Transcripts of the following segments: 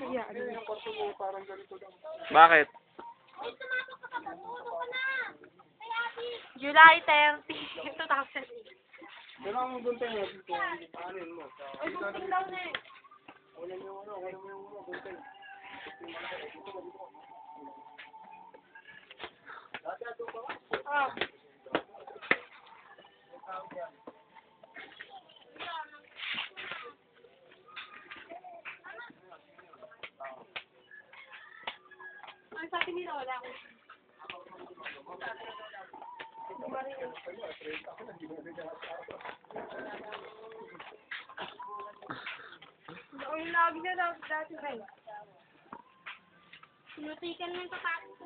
Yung kwarto mo parang ganito lang. Bakit? July 30, 2000. Kailangan mo gunting mo dito. Paanin mo. Ay, gunting daw na eh. Kunin mo yung gunting. Ah. Ang sabi ni Lola ko. Ang lagi na daw dati ba eh. Sinutikan mo yung sapatos ko.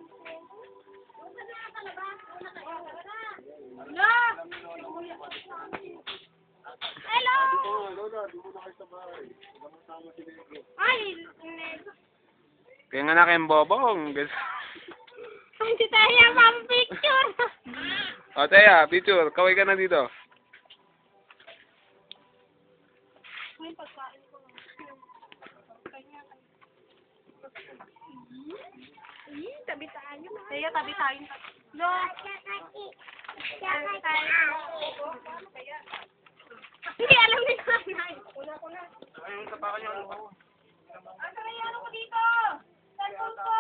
No! Hello! Lola, di mo na kayo sa bahay. Sama si Negro. Ay! Kaya nga na kayong bobong. Hindi tayo picture. O, Teya, picture. Kaway ka na dito. May pagkain ko. Tabi tayo. Kaya tabi tayo. No. Hindi alam ni nanay. Una ko na. Ayun, tapakan niyo. Ang ano ko dito? Cellphone ko.